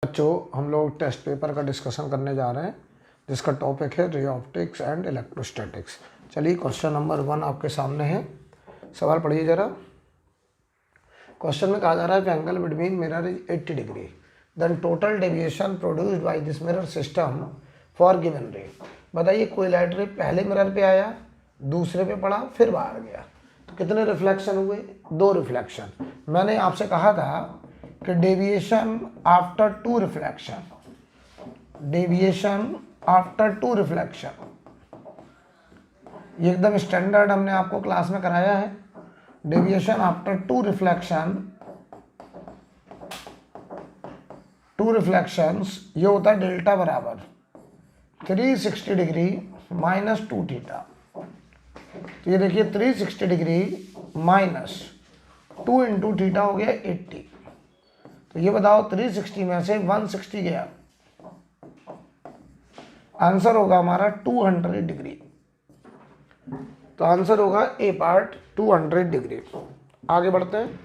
बच्चों, हम लोग टेस्ट पेपर का डिस्कशन करने जा रहे हैं जिसका टॉपिक है रे ऑप्टिक्स एंड इलेक्ट्रोस्टैटिक्स। चलिए, क्वेश्चन नंबर 1 आपके सामने है। सवाल पढ़िए जरा। क्वेश्चन में कहा जा रहा है कि angle between mirror is 80 degree, then total deviation produced by this mirror system for given ray. बताइए, कोई लाइट रे पहले मिरर पे आया, दूसरे पे पड़ा, फिर बाहर गया, तो कितने रिफ्लेक्शन हुए? 2 रिफ्लेक्शन। मैंने आपसे कहा था कि deviation after 2 reflection, deviation after 2 reflection, ये एकदम स्टैंडर्ड हमने आपको क्लास में कराया है। डेविएशन आफ्टर 2 रिफ्लेक्शन, 2 रिफ्लेक्शंस, ये होता है डेल्टा बराबर 360 डिग्री माइनस 2 थीटा। तो ये देखिए 360 डिग्री माइनस 2 इंटू थीटा हो गया 80। तो ये बताओ 360 में से 160 गया, आंसर होगा हमारा 200 डिग्री। तो आंसर होगा ए पार्ट 200 डिग्री। आगे बढ़ते हैं।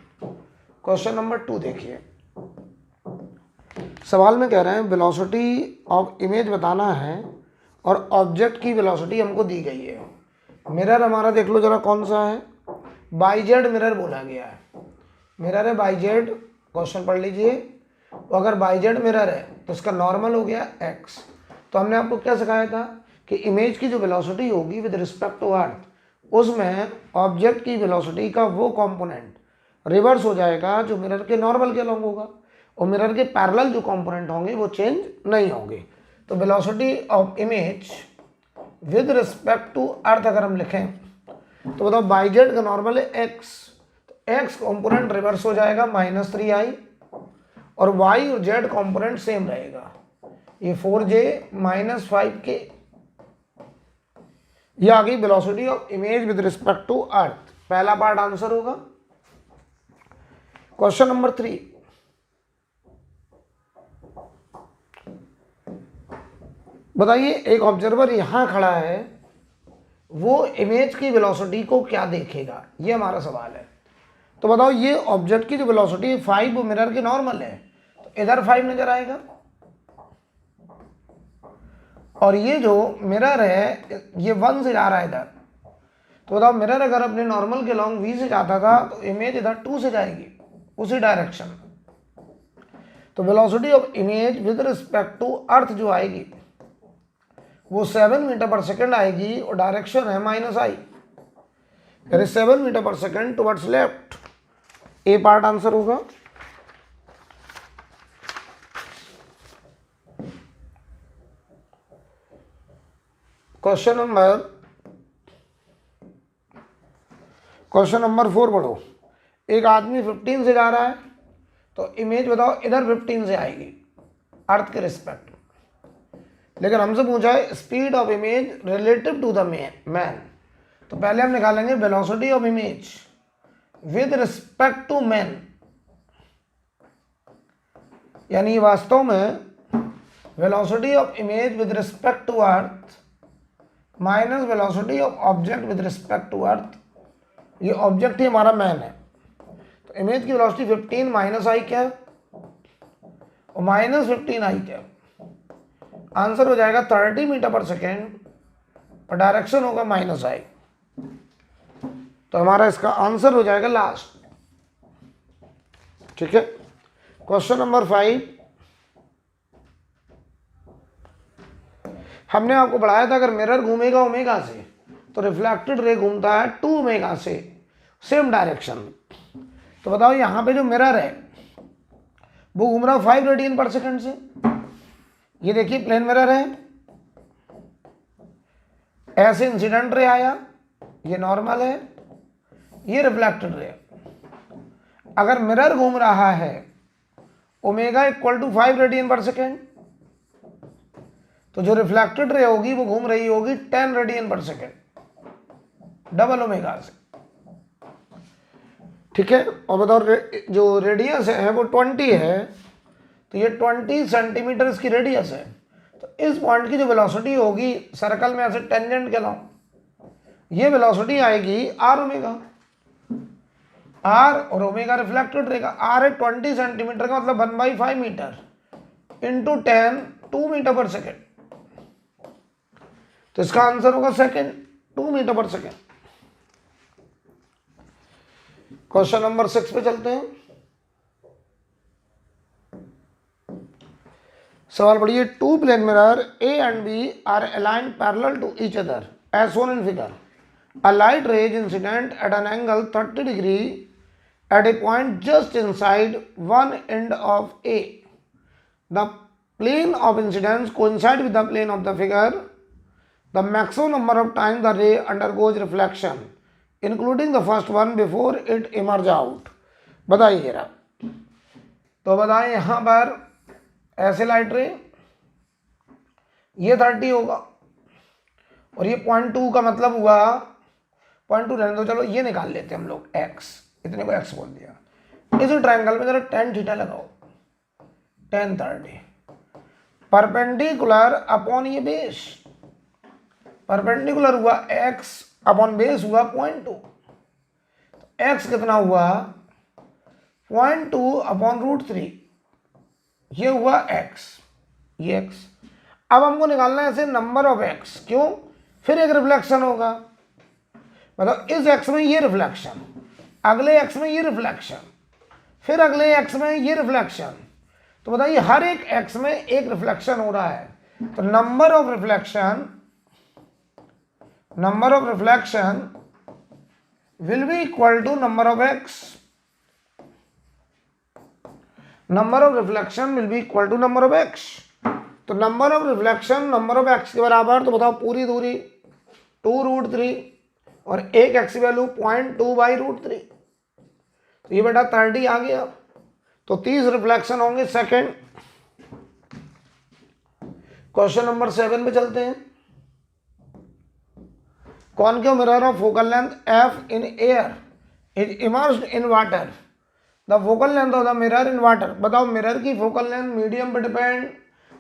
क्वेश्चन नंबर 2 देखिए। सवाल में कह रहे हैं वेलोसिटी ऑफ इमेज बताना है और ऑब्जेक्ट की वेलोसिटी हमको दी गई है। मिरर हमारा देख लो जरा कौन सा है, बाइजेड मिरर बोला गया है। मिरर है बाइजेड, क्वेश्चन पढ़ लीजिए। तो अगर बाइजेड मिरर है तो इसका नॉर्मल हो गया x। तो हमने आपको क्या सिखाया था कि इमेज की जो वेलोसिटी होगी विद रिस्पेक्ट टू अर्थ, उसमें ऑब्जेक्ट की वेलोसिटी का वो कंपोनेंट रिवर्स हो जाएगा जो मिरर के नॉर्मल के अलॉन्ग होगा, और मिरर के पैरेलल जो कंपोनेंट होंगे वो चेंज नहीं होंगे। तो velocity of image with respect to earth अगर हम लिखें तो बताओ बाइजेड का नॉर्मल है x, तो x कंपोनेंट रिवर्स हो जाएगा -3i, और y और z कंपोनेंट सेम रहेगा, ये 4j माइनस 5k। ये आ गई velocity of image with respect to earth. पहला पार्ट आंसर होगा। Question number 3। बताइए, एक ऑब्जर्वर यहां खड़ा है, वो इमेज की वेलोसिटी को क्या देखेगा, ये हमारा सवाल है। तो बताओ, ये ऑब्जेक्ट की जो वेलोसिटी है 5 वो मिरर की नॉर्मल है, तो इधर 5 नजर आएगा, और ये जो मिरर है ये 1 से जा रहा है इधर। तो बताओ, मिरर अगर अपने नॉर्मल के लॉन्ग v से जाता था तो इमेज इधर 2 से जाएगी, उसी डायरेक्शन। तो velocity of image with respect to earth जो आएगी वो 7 मीटर पर सेकेंड आएगी, और डायरेक्शन है -i, यानी 7 metre per second towards left. ए पार्ट आंसर होगा। क्वेश्चन नंबर 4 पढ़ो। एक आदमी 15 से जा रहा है, तो इमेज बताओ इधर 15 से आएगी अर्थ के रिस्पेक्ट, लेकिन हमसे पूछा है speed of image relative to the man. तो पहले हम निकालेंगे velocity of image with respect to man, यानी वास्तव में velocity of image with respect to earth minus velocity of object with respect to earth. ये ऑब्जेक्ट ही हमारा मैन है, तो इमेज की वेलोसिटी 15 माइनस आई क्या और माइनस 15i क्या, आंसर हो जाएगा 30 मीटर पर सेकेंड, और डायरेक्शन होगा -i। तो हमारा इसका आंसर हो जाएगा लास्ट। ठीक है। Question number 5। हमने आपको पढ़ाया था अगर मिरर घूमेगा ओमेगा से तो रिफ्लेक्टेड रे घूमता है 2 ओमेगा से, सेम डायरेक्शन। तो बताओ, यहां पे जो मिरर है वो घूम रहा है 5 रेडियन पर सेकेंड से। ये देखिए प्लेन मिरर है, ऐसे इंसिडेंट रे आया, ये नॉर्मल है, ये रिफ्लेक्टेड रे। अगर मिरर घूम रहा है ओमेगा इक्वल टू 5 रेडियन पर सेकेंड, तो जो रिफ्लेक्टेड रे होगी वो घूम रही होगी 10 रेडियन पर सेकेंड, डबल ओमेगा से। ठीक है। और बताओ, जो रेडियस है वो 20 है, तो ये 20 सेंटीमीटर इसकी रेडियस है। तो इस पॉइंट की जो वेलोसिटी होगी सर्कल में ऐसे टेंजेंट के लॉन्ग, ये वेलोसिटी आएगी r ओमेगा। r और ओमेगा रिफ्लेक्टेड रहेगा। r है 20 सेंटीमीटर का मतलब 1/5 metre, into 10 2 metre per second, तो इसका आंसर होगा second, 2 metre per second. Question number 6 पे चलते हैं। सवाल पढ़िए, two plane mirror A and B are aligned parallel to each other as shown in figure. A light rays incident at an angle 30 degree at a point just inside one end of A. The plane of incidence coincides with the plane of the figure. The maximum number of times the ray undergoes reflection, including the first one before it emerges out. बताइए जरा। तो बताएं यहाँ पर ऐसे light रे, ये 30 होगा और ये 0.2 का मतलब हुआ 0.2 रहने दो, चलो ये निकाल लेते हैं हम लोग x, इतने को x बोल दिया। इस ट्रायंगल में जरा tan थीटा लगाओ, tan 30 परपेंडिकुलर अपॉन ये बेस, परपेंडिकुलर हुआ x अपॉन बेस हुआ 0.2, तो x कितना हुआ 0.2 अपॉन √3, ये हुआ x, ये x। अब हमको निकालना है ऐसे नंबर ऑफ x, क्यों, फिर एक रिफ्लेक्शन होगा, मतलब इस x में ये रिफ्लेक्शन, अगले x में ये रिफ्लेक्शन, फिर अगले x में ये रिफ्लेक्शन, तो बताइए हर एक x में एक रिफ्लेक्शन हो रहा है, तो number of reflection will be equal to number of x, number of reflection will be equal to number of x। तो number of reflection number of x के बराबर, तो बताओ पूरी दूरी 2√3 और एक x की वैल्यू 0.2/√3, तो ये बेटा 30 आ गया, तो 30 रिफ्लेक्शन होंगे सेकंड। क्वेश्चन नंबर 7 पे चलते हैं। Concave mirror of focal length f in air is immersed in water, the focal length of the mirror in water. बताओ मिरर की फोकल लेंथ मीडियम पर डिपेंड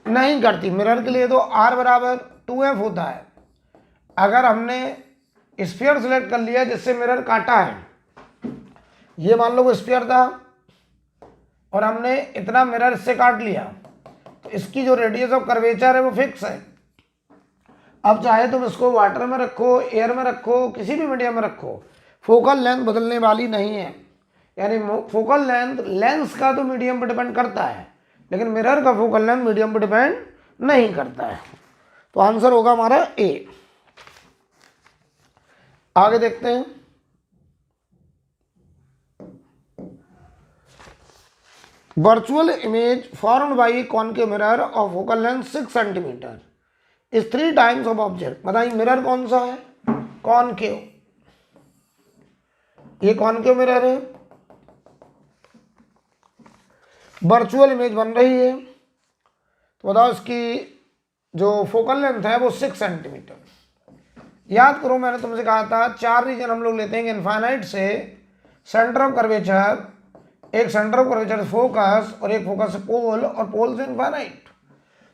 नहीं करती, मिरर के लिए तो r बराबर 2f होता है। अगर हमने स्फीयर सिलेक्ट कर लिया जिससे मिरर काटा है, ये मान लो वो स्फीयर था और हमने इतना मिरर से काट लिया, तो इसकी जो रेडियस ऑफ कर्वेचर है वो फिक्स है। अब चाहे तुम इसको वाटर में रखो, एयर में रखो, किसी भी मीडियम में रखो, फोकल लेंथ बदलने वाली नहीं है। यानी फोकल लेंथ लेंस का तो मीडियम पर डिपेंड करता है, लेकिन मिरर का फोकल लेंथ मीडियम पर डिपेंड नहीं करता है। तो आंसर होगा हमारा ए। आगे देखते हैं। Virtual image formed by concave mirror of focal length 6 centimetre is 3 times of object. बताइए मिरर कौन सा है, कॉनकेव, ये कॉनकेव मिरर है, वर्चुअल इमेज बन रही है, तो बताओ इसकी जो फोकल लेंथ है वो 6 सेंटीमीटर। याद करो मैंने तुमसे कहा था 4 रीजन हम लोग लेते हैं इनफाइनाइट से, सेंटर ऑफ कर्वेचर, एक सेंटर ऑफ कर्वेचर फोकस और एक फोकस से पोल और पोल से इनफाइनाइट।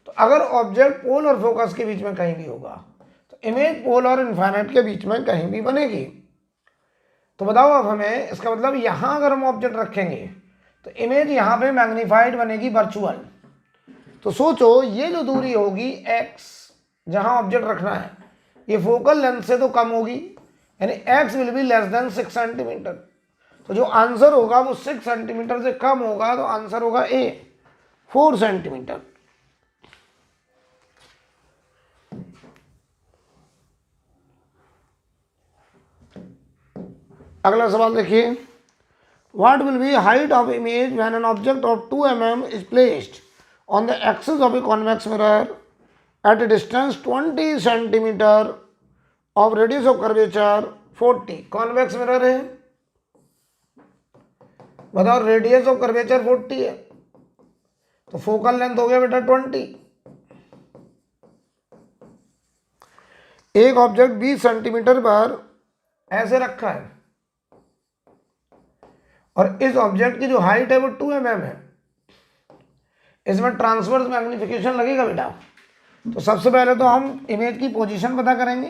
तो अगर ऑब्जेक्ट पोल और फोकस के बीच में कहीं भी होगा तो इमेज पोल और इनफाइनाइट के बीच में कहीं भी बनेगी। तो बताओ अब हमें इसका मतलब यहाँ अगर हम ऑब्जेक्ट रखेंगे तो इमेज यहाँ पे मैग्नीफाइड बनेगी वर्चुअल। तो सोचो ये जो दूरी होगी x जहाँ ऑब्जेक्ट रखना है, ये फोकल लेंथ से तो कम होगी, यानी x will be less than 6 centimetre. तो जो आंसर होगा वो 6 सेंटीमीटर से कम होगा, तो आंसर होगा ए 4 सेंटीमीटर। अगला सवाल देखिए, what will be height of image when an object of 2 mm is placed on the axis of a convex mirror at a distance 20 centimetre of radius of curvature 40। Convex mirror है, बताओ radius of curvature 40 है, तो focal length हो गया बेटा 20। एक object 20 centimetre पर ऐसे रखा है और इस ऑब्जेक्ट की जो हाइट है वो 2 mm है, इसमें ट्रांसवर्स मैग्निफिकेशन लगेगा बेटा। तो सबसे पहले तो हम इमेज की पोजीशन पता करेंगे,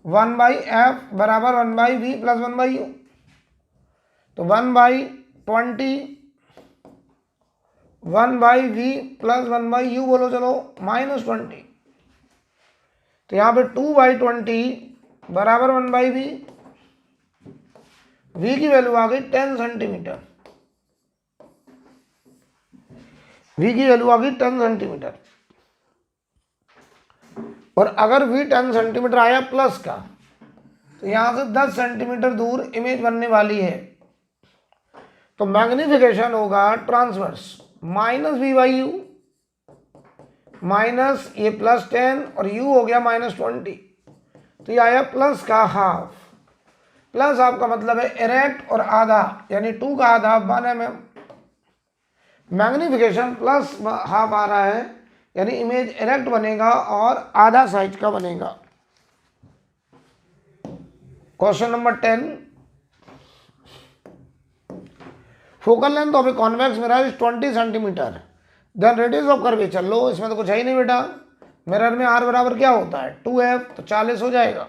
1/f बराबर 1/v प्लस 1/u, तो 1/20 1/v प्लस 1/u बोलो चलो -20। तो यहाँ पे 2/20 बराबर 1/v। v की वैल्यू आ गई 10 सेंटीमीटर। v की वैल्यू आ गई 10 सेंटीमीटर। और अगर v 10 सेंटीमीटर आया प्लस का, तो यहां से 10 सेंटीमीटर दूर इमेज बनने वाली है। तो मैग्निफिकेशन होगा ट्रांसवर्स -v/u माइनस ये +10 और u हो गया -20। तो ये आया प्लस का हाफ। प्लस हाफ का मतलब है इरेक्ट और आधा, यानी 2 का आधा 1 mm। मैग्निफिकेशन प्लस हाफ आ रहा है, यानी इमेज इरेक्ट बनेगा और आधा साइज का बनेगा। Question number 10, focal length of a convex mirror is 20 centimetre, then radius of curvature. लो, इसमें तो कुछ है ही नहीं बेटा। मिरर में r बराबर क्या होता है 2f, तो 40 हो जाएगा।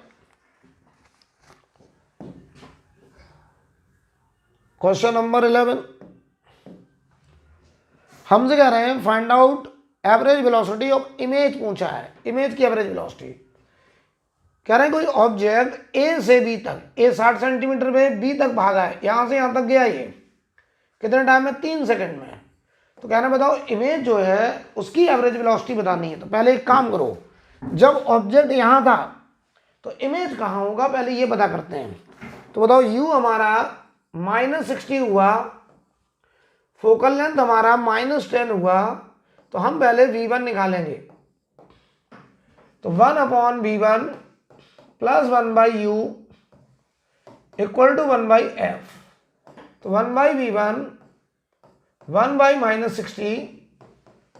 क्वेश्चन नंबर 11, हमसे कह रहे हैं find out average velocity of image पूछा है, इमेज की एवरेज वेलोसिटी। कह रहे हैं कोई ऑब्जेक्ट ए से बी तक, ए 60 सेंटीमीटर पे बी तक भागा है, यहां से यहां तक गया, ये कितने टाइम में 3 सेकंड में। तो कहना बताओ इमेज जो है उसकी एवरेज वेलोसिटी बतानी है। तो पहले एक काम करो, जब ऑब्जेक्ट यहां था तो इमेज कहां होगा पहले ये पता करते हैं। तो बताओ u हमारा -60 हुआ, फोकल लेंथ हमारा -10 हुआ, तो हम पहले v1 निकालेंगे। तो 1/v1 plus 1/u equal to 1/f। तो 1/v1 1/-60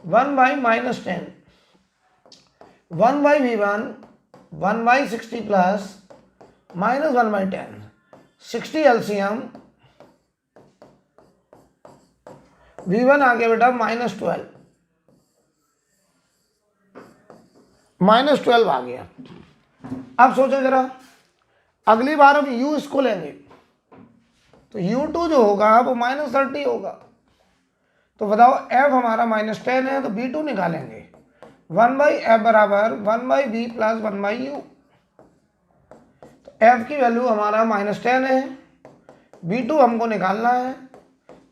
1/-10, 1/v1 1/60 plus -1/10, 60 LCM, v1 आ गया बेटा -12, -12 आ गया। अब सोचो जरा, अगली बार हम u इसको लेंगे तो u2 जो होगा वो -30 होगा। तो बताओ f हमारा -10 है, तो b2 निकालेंगे। 1/f बराबर 1/v प्लस 1/u। तो f की वैल्यू हमारा -10 है, b2 हमको निकालना है,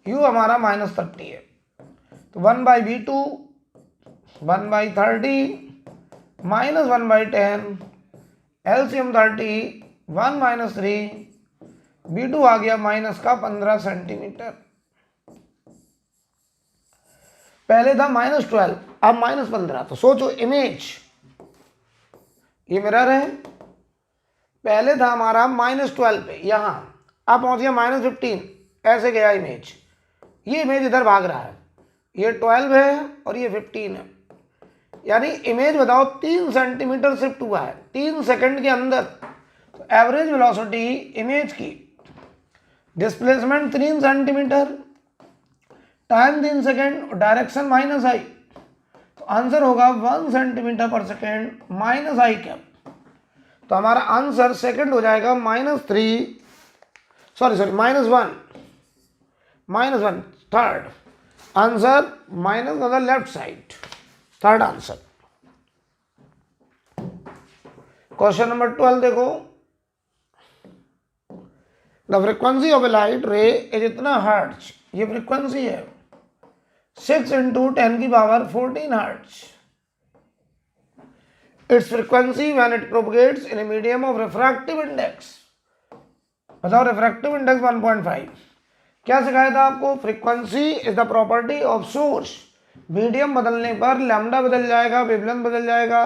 u हमारा -30 है। तो 1/v2 1/30 माइनस 1/10, एलसीएम 30, 1 - 3, b2 आ गया माइनस का 15 सेंटीमीटर। पहले था -12, अब -15। तो सोचो इमेज, ये मिरर है, पहले था हमारा -12 पे यहां, अब पहुंच गया -15, ऐसे गया इमेज। ये इमेज इधर भाग रहा है, ये 12 है और ये 15 है, यानी इमेज बताओ 3 सेंटीमीटर शिफ्ट हुआ है 3 सेकंड के अंदर। तो एवरेज वेलोसिटी इमेज की, displacement 3 centimetre, time 3 second, direction -i। तो आंसर होगा 1 सेंटीमीटर पर सेकंड माइनस i कैप। तो हमारा आंसर सेकंड हो जाएगा -3, सॉरी -1, थर्ड आंसर, माइनस मतलब left side, third answer. Question number 12 देखो, the frequency of a light ray is इतना हर्ट्ज, ये फ्रीक्वेंसी है 6 × 10⁻14 hertz. Its frequency when it propagates in a medium of refractive index. बताओ refractive index 1.5। क्या सिखाया था आपको? Frequency is the property of source. Medium बदलने पर लैम्डा बदल जाएगा, वेवलेंथ बदल जाएगा,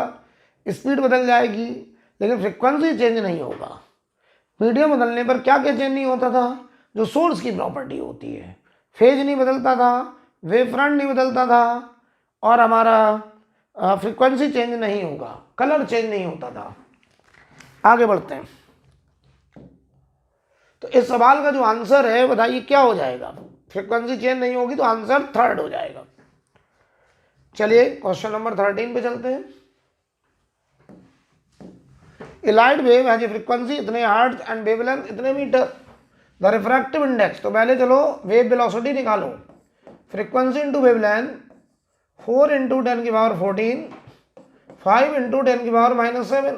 स्पीड बदल जाएगी, लेकिन फ्रीक्वेंसी चेंज नहीं होगा। मीडियम बदलने पर क्या क्या चेंज नहीं होता था? जो सोर्स की प्रॉपर्टी होती है, फेज नहीं बदलता था, वेव फ्रंट नहीं बदलता था, और हमारा फ्रीक्वेंसी चेंज नहीं होगा, कलर चेंज नहीं होता था। आगे बढ़ते हैं। तो इस सवाल का जो आंसर है बताइए क्या हो जाएगा? फ्रीक्वेंसी चेंज नहीं होगी तो आंसर थर्ड हो जाएगा। चलिए क्वेश्चन नंबर 13 पे चलते हैं। A light wave has a frequency इतने हर्ट्ज एंड वेवलेंथ इतने मीटर, द रिफ्रैक्टिव इंडेक्स। तो पहले चलो वेव वेलोसिटी निकालो। फ्रीक्वेंसी इंटू वेवलेंथ 4 इंटू 10 की पावर 14, 5 इंटू 10 की पावर -7,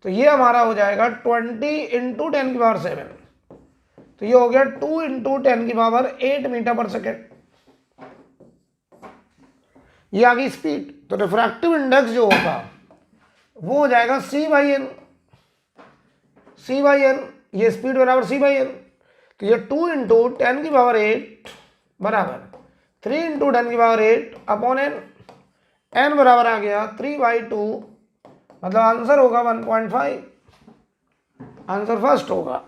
तो ये हमारा हो जाएगा 20 इंटू 10 की पावर 7, तो ये हो गया 2 इंटू 10 की पावर 8 मीटर पर सेकेंड। ये आ गई स्पीड। तो रिफ्रैक्टिव इंडेक्स जो होगा वो हो जाएगा C/N, ये स्पीड बराबर C/N। तो ये 2 इंटू 10 की पावर 8 बराबर 3 इंटू 10 की पावर 8 अपॉन n। n बराबर आ गया 3/2, मतलब आंसर होगा 1.5। आंसर फर्स्ट होगा।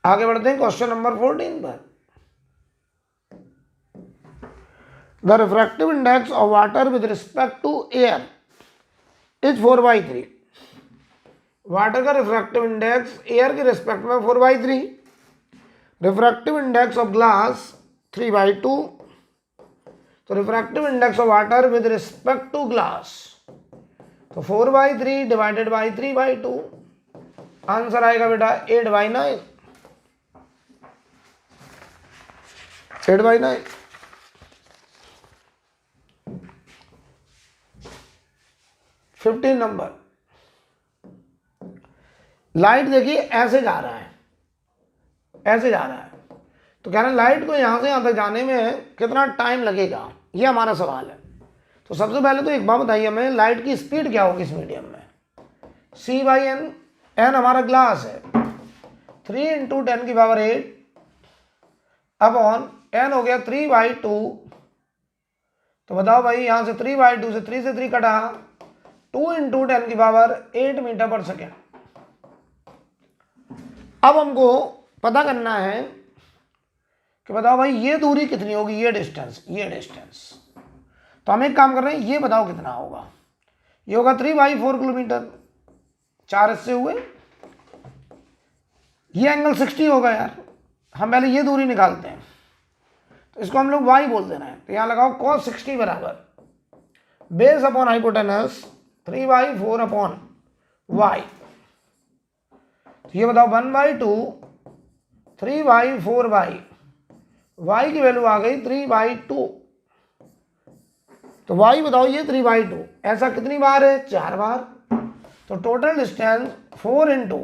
आगे बढ़ते हैं क्वेश्चन नंबर 14 पर। The refractive index of water with respect to air is 4/3। Water का रिफ्रैक्टिव इंडेक्स एयर के रिस्पेक्ट में 4/3। Refractive index of glass 3/2। तो refractive index of water with respect to glass, तो 4/3 डिवाइडेड बाई 3/2, आंसर आएगा बेटा 8/9। 8/9। Number, light देखिए ऐसे जा रहा है, ऐसे जा रहा है, तो कह रहे हैं लाइट को यहां से यहां तक जाने में कितना टाइम लगेगा, ये हमारा सवाल है। तो सबसे पहले तो एक बात बताइए हमें, लाइट की स्पीड क्या होगी इस मीडियम में? C/N, n हमारा ग्लास है, 3 इंटू 10 की पावर 8 अपॉन n हो गया 3/2। तो बताओ भाई, यहां से 3/2 से 3 से 3 कटा, 2 इंटू 10 की पावर 8 मीटर पर सेकेंड। अब हमको पता करना है कि बताओ भाई ये दूरी कितनी होगी, ये डिस्टेंस। तो हम एक काम कर रहे हैं, ये बताओ कितना होगा। ये होगा 3/4 किलोमीटर, 4 इससे हुए, ये एंगल 60 होगा यार। हम पहले ये दूरी निकालते हैं, तो इसको हम लोग y बोल देना है। तो यहां लगाओ cos 60 बराबर base upon hypotenuse 3/4 upon y। तो ये बताओ 1/2 3/4 y की वैल्यू आ गई 3/2। तो y बताओ ये 3/2, ऐसा कितनी बार है? 4 बार। तो टोटल डिस्टेंस 4 इंटू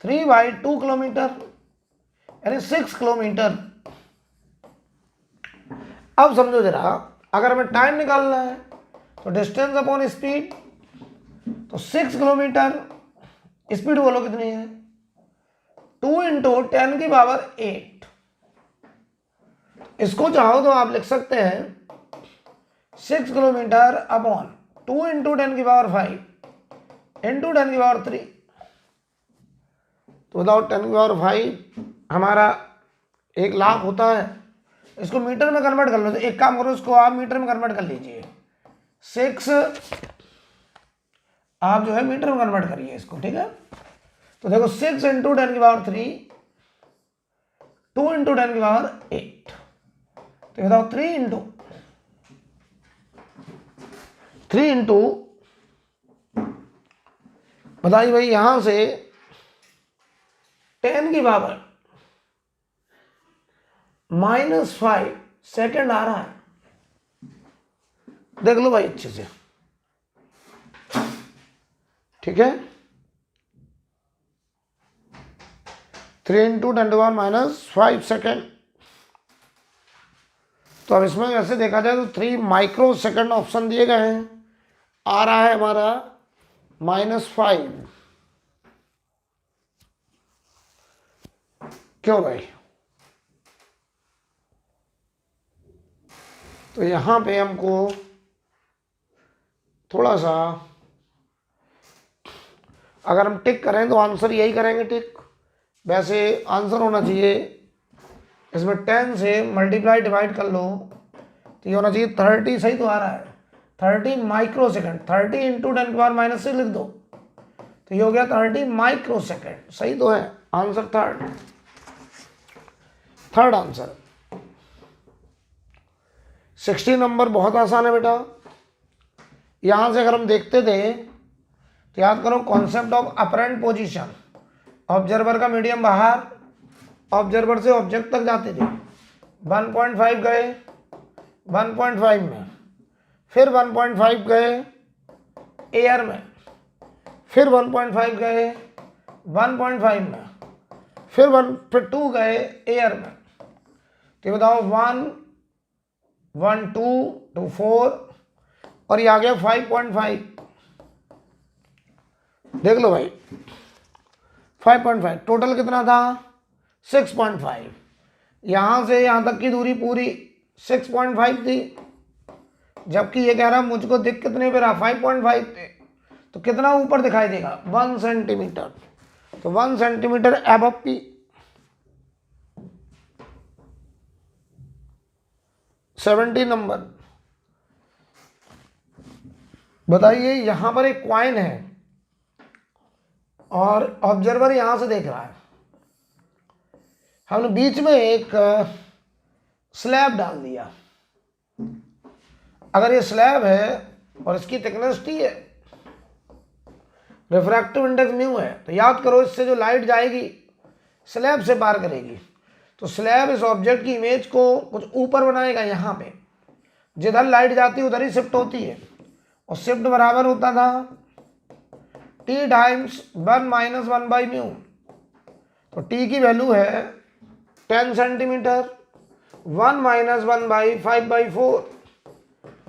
3/2 किलोमीटर, यानी 6 किलोमीटर। अब समझो जरा, अगर हमें टाइम निकालना है तो डिस्टेंस अपॉन स्पीड, तो 6 किलोमीटर, स्पीड बोलो कितनी है? 2 इंटू 10 की पावर 8। इसको चाहो तो आप लिख सकते हैं 6 किलोमीटर अपॉन 2 इंटू 10 की पावर 5 इंटू 10 की पावर 3। तो बताओ 10 की पावर 5 हमारा 1 लाख होता है। इसको मीटर में कन्वर्ट कर लो, तो एक काम करो, इसको आप मीटर में कन्वर्ट कर लीजिए। 6 आप जो है मीटर में कन्वर्ट करिए इसको, ठीक है। तो देखो 6 इंटू 10 की पावर 3, 2 इंटू 10 की पावर 8। तो बताओ 3 इंटू बताइए भाई, यहां से 10 की पावर -5 सेकेंड आ रहा है। देख लो भाई अच्छे से, ठीक है। 3 इंटू 10 -5 सेकेंड। तो अब इसमें वैसे देखा जाए तो 3 माइक्रो सेकेंड ऑप्शन दिए गए हैं, आ रहा है हमारा -5। क्यों भाई? तो यहां पे हमको थोड़ा सा, अगर हम टिक करें तो आंसर यही करेंगे, टिक। वैसे आंसर होना चाहिए इसमें 10 से मल्टीप्लाई डिवाइड कर लो, तो ये होना चाहिए 30। सही तो आ रहा है, 30 माइक्रो सेकेंड। 30 इंटू 10 की पावर -6 लिख दो, तो ये हो गया 30 माइक्रो सेकेंड। सही तो है, आंसर थर्ड आंसर। 60 नंबर बहुत आसान है बेटा। यहां से अगर हम देखते थे तो याद करो, concept of apparent position, observer का मीडियम बाहर ऑब्जर्वर से ऑब्जेक्ट तक जाते थे। 1.5 गए 1.5 में, फिर 1.5 गए एयर में, फिर 1.5 गए 1.5 में, फिर 2 गए एयर में। तो ये बताओ 1 1 2 2 4 और ये आ गया 5.5। देख लो भाई 5.5 टोटल कितना था 6.5। यहां से यहां तक की दूरी पूरी 6.5 थी, जबकि ये कह रहा मुझको दिख कितने पे रहा 5.5 पे। तो कितना ऊपर दिखाई देगा 1 सेंटीमीटर। तो 1 सेंटीमीटर एबव पी। 70 नंबर। बताइए यहां पर एक कॉइन है और ऑब्जर्वर यहां से देख रहा है। हमने बीच में एक स्लैब डाल दिया। अगर ये स्लैब है और इसकी थिकनेस टी है, रिफ्रैक्टिव इंडेक्स म्यू है, तो याद करो इससे जो लाइट जाएगी स्लैब से पार करेगी। तो स्लैब इस ऑब्जेक्ट की इमेज को कुछ ऊपर बनाएगा। यहाँ पे जिधर लाइट जाती है उधर ही शिफ्ट होती है, और शिफ्ट बराबर होता था t times 1 minus 1 by mu. तो t की वैल्यू है 10 सेंटीमीटर, 1 माइनस 1 बाई 5/4।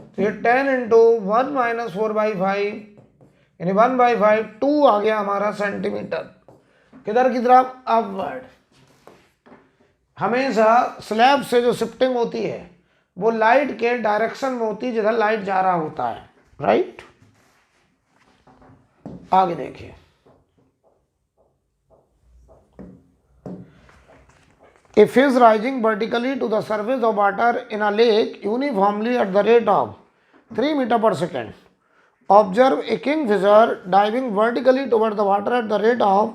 तो ये 10 इंटू 1 माइनस 4/5 यानी 1/5 2 आ गया हमारा सेंटीमीटर। किधर की तरफ अपवर्ड। हमेशा स्लैब से जो शिफ्टिंग होती है वो लाइट के डायरेक्शन में होती है जिधर लाइट जा रहा होता है, राइट। आगे देखिए A fish rising vertically to the surface of water in a lake uniformly at the rate of 3 meters per second. Observe a kingfisher diving vertically toward the water at the rate of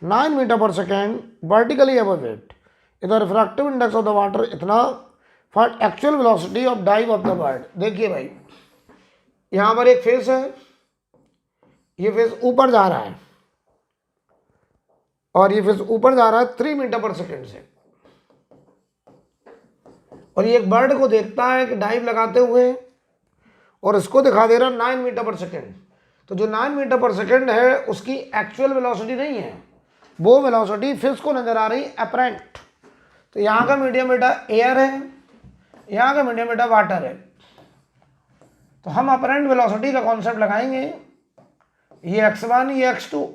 9 meters per second vertically above it. If the refractive index of the water इतना for actual velocity of dive of the bird. देखिए भाई यहाँ पर एक fish है, ये fish ऊपर जा रहा है और ये फिश ऊपर जा रहा है 3 मीटर पर सेकेंड से, और ये एक बर्ड को देखता है कि डाइव लगाते हुए, और इसको दिखा दे रहा 9 मीटर पर सेकेंड। तो जो 9 मीटर पर सेकेंड है उसकी एक्चुअल वेलोसिटी नहीं है, वो वेलोसिटी फिश को नजर आ रही अपरेंट। तो यहाँ का मीडियम बेटा एयर है, यहाँ का मीडियम बेटा वाटर है। तो हम अपरेंट वेलोसिटी का कॉन्सेप्ट लगाएंगे, ये x1 ये x2।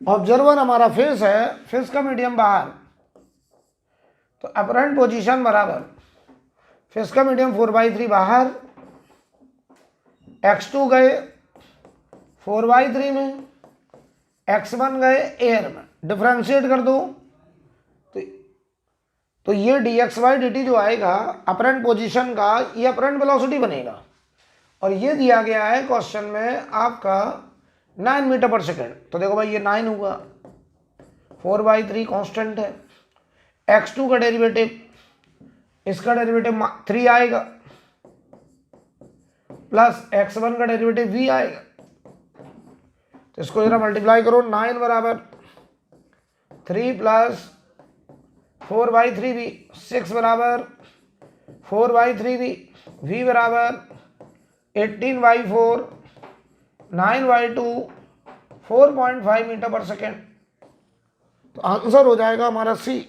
ऑब्जर्वर हमारा फिश है, फिश का मीडियम बाहर, तो अपरेंट पोजीशन बराबर फिश का मीडियम 4/3 बाहर, x2 गए 4/3 में, x1 गए एयर में। डिफ्रेंशिएट कर दो तो ये dx/dt जो आएगा अपरेंट पोजीशन का, ये अपरेंट वेलोसिटी बनेगा। और ये दिया गया है क्वेश्चन में आपका 9 मीटर पर सेकेंड। तो देखो भाई ये 9 होगा, 4/3 कांस्टेंट है, x2 का डेरिवेटिव, इसका डेरिवेटिव 3 आएगा, प्लस x1 का डेरिवेटिव v आएगा। तो इसको जरा मल्टीप्लाई करो, 9 बराबर 3 प्लस 4/3 v, 6 बराबर 4/3 v, v बराबर 18/4, 9/2, 4.5 मीटर पर सेकेंड। तो आंसर हो जाएगा हमारा सी।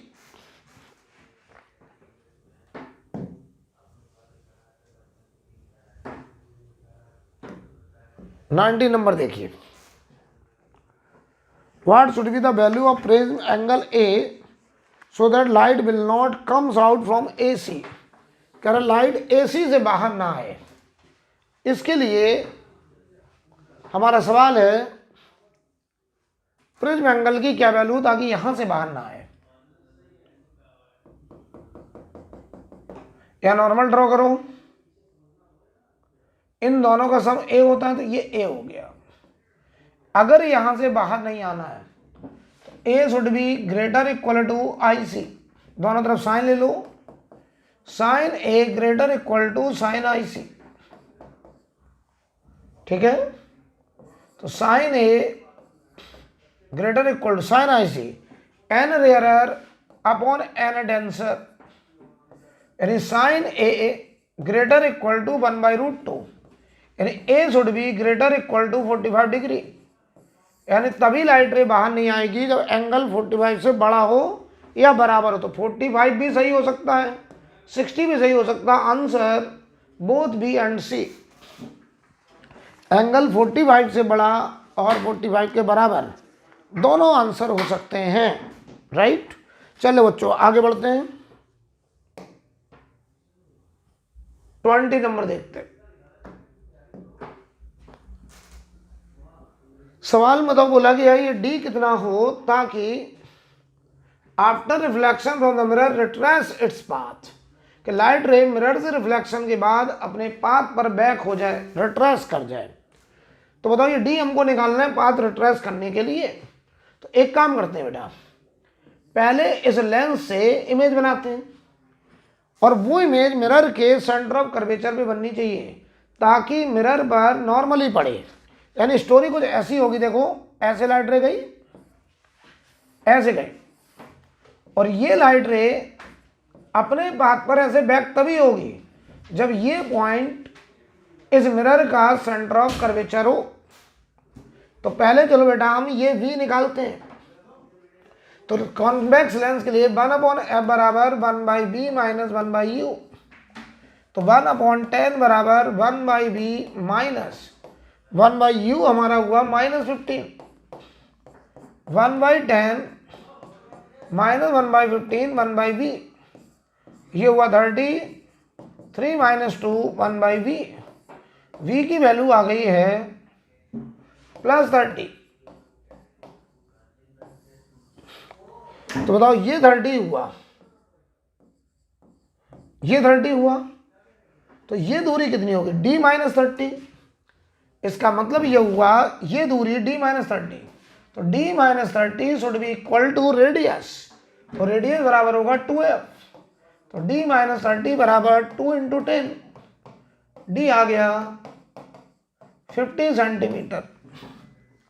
नाइनटी नंबर देखिए, what should be the value of prism angle A so that light will not comes out from AC। कह रहा लाइट AC से बाहर ना आए। इसके लिए हमारा सवाल है प्रिज्म एंगल की क्या वैल्यू ताकि यहां से बाहर ना आए। या नॉर्मल ड्रॉ करो, इन दोनों का सम A होता है तो ये A हो गया। अगर यहां से बाहर नहीं आना है तो A should be greater equal to IC। दोनों तरफ साइन ले लो, sine A greater equal to sine IC, ठीक है। तो sine A greater equal to sine IC n rarer upon n denser, यानी sine A greater equal to 1/√2, यानी A should be greater equal to 45 degree, यानी तभी light रे बाहर नहीं आएगी जब एंगल 45 से बड़ा हो या बराबर हो। तो 45 भी सही हो सकता है, 60 भी सही हो सकता है। Answer both B and C. Angle 45 से बड़ा और 45 के बराबर दोनों आंसर हो सकते हैं, राइट। चलो बच्चों आगे बढ़ते हैं, 20 नंबर देखते हैं। सवाल मतलब बोला गया ये डी कितना हो ताकि after reflection from the mirror retrace its path, कि लाइट रे मिरर से रिफ्लेक्शन के बाद अपने पाथ पर बैक हो जाए, रिट्रेस कर जाए। तो बताओ ये डी हमको निकालना है पाथ रिट्रेस करने के लिए। तो एक काम करते हैं बेटा, पहले इस लेंस से इमेज बनाते हैं और वो इमेज मिरर के सेंटर ऑफ कर्वेचर पे बननी चाहिए ताकि मिरर पर नॉर्मली पड़े। यानी स्टोरी कुछ ऐसी होगी, देखो ऐसे लाइट रे गई, ऐसे गई, और ये लाइट रे अपने पाथ पर ऐसे बैक तभी होगी जब ये पॉइंट इस मिरर का सेंटर ऑफ कर्वेचर हो। तो पहले चलो बेटा हम ये v निकालते हैं। तो कॉन्वेक्स लेंस के लिए 1/f बराबर 1/b माइनस 1/u, तो 1/10 बराबर 1/b माइनस 1/u हमारा हुआ -15, 1/10 माइनस 1/15 1/b, ये हुआ 30, 3 - 2 1/v, v की वैल्यू आ गई है +30। तो बताओ ये 30 हुआ, ये 30 हुआ, तो ये दूरी कितनी होगी d - 30। इसका मतलब ये हुआ ये दूरी d - 30, तो d - 30 should be equal to radius, तो रेडियस बराबर होगा 2f, तो d - 30 बराबर 2 × 10, d आ गया 50 centimetre.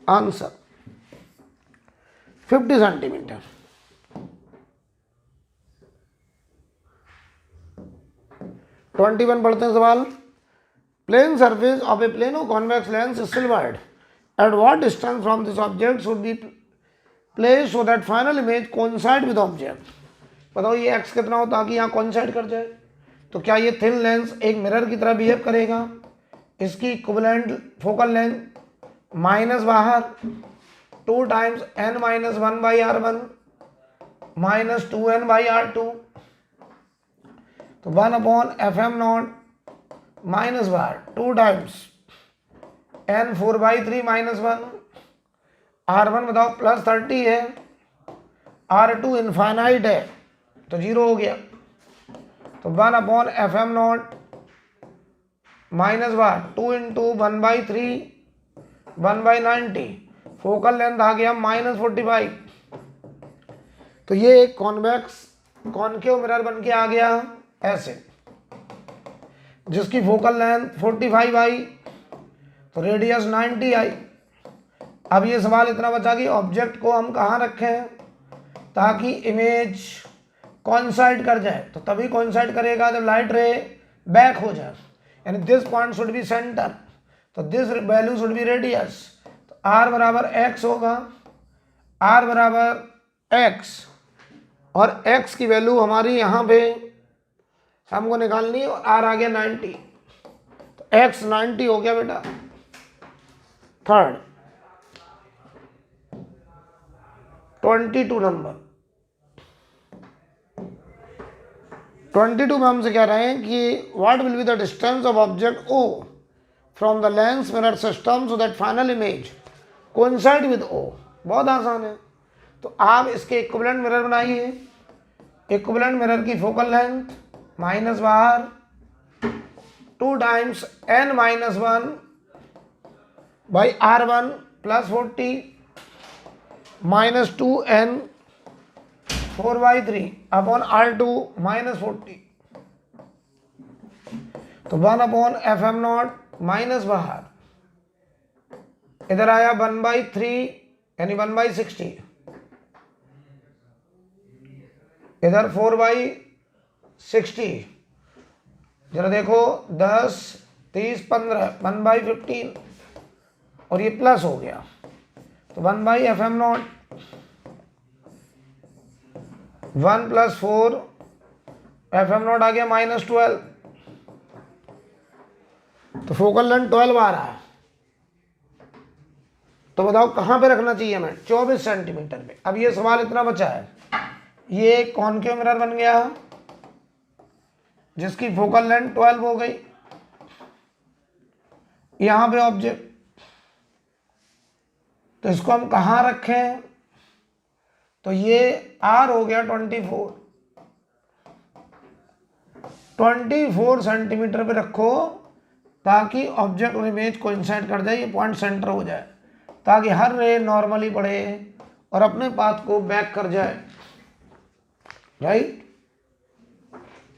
Answer 50 centimetre. Twenty one पढ़ते हैं सवाल। Plane surface of a plano convex lens is silvered, at what distance from this object should be place so that final image coincide with object. बताओ ये x कितना हो ताकि यहाँ coincide कर जाए। तो क्या ये थिन लेंस एक मिरर की तरह बिहेव करेगा, इसकी इक्विवेलेंट फोकल लेंथ माइनस बाहर 2 times n - 1/r1 minus 2n/r2, तो 1/fm0 माइनस बाहर 2 टाइम्स n 4/3 - 1, r1 बताओ +30 है, r2 इनफाइनाइट है तो 0 हो गया, तो 1/fm0 माइनस बार 2 × 1/3 1/90, फोकल लेंथ आ गया -45। तो ये एक कॉन्वेक्स कॉनकेव मिरर बन के आ गया ऐसे, जिसकी फोकल लेंथ 45 आई, तो रेडियस 90 आई। अब ये सवाल इतना बचा कि ऑब्जेक्ट को हम कहाँ रखें ताकि इमेज कोइंसाइड कर जाए। तो तभी कोइंसाइड करेगा जब लाइट रे बैक हो जाए, यानी this point should be centre, तो this value should be radius, तो r बराबर x होगा, r बराबर x, और x की वैल्यू हमारी यहाँ पे हमको निकालनी है, और r आ गया 90, तो x 90 हो गया बेटा। थर्ड 22 नंबर, 22 में हमसे कह रहे हैं कि what will be the distance of object O from the lens mirror system so that final image coincide with O। बहुत आसान है, तो आप इसके इक्विवेलेंट मिरर बनाइए। इक्विवेलेंट मिरर की फोकल लेंथ माइनस बाहर 2 times n - 1/r1 +40 -2n 4/3 upon r2 -40, तो 1/fm0 माइनस बाहर इधर आया 1/3 यानी 1/60, इधर 4/60, जरा देखो 10, 30, 15, 1/15 और ये प्लस हो गया तो 1/FM0, 1 + 4 FM0 आ गया -12, तो फोकल लेंथ 12 आ रहा है। तो बताओ कहाँ पे रखना चाहिए हमें? 24 सेंटीमीटर पे। अब ये सवाल इतना बचा है, ये कॉनकेव मिरर बन गया जिसकी फोकल लेंथ 12 हो गई, यहां पे ऑब्जेक्ट, तो इसको हम कहाँ रखें? तो ये R हो गया 24 सेंटीमीटर पे रखो, ताकि ऑब्जेक्ट और इमेज कोइंसाइड कर जाए, ये पॉइंट सेंटर हो जाए, ताकि हर रे नॉर्मली पड़े और अपने पाथ को बैक कर जाए, राइट।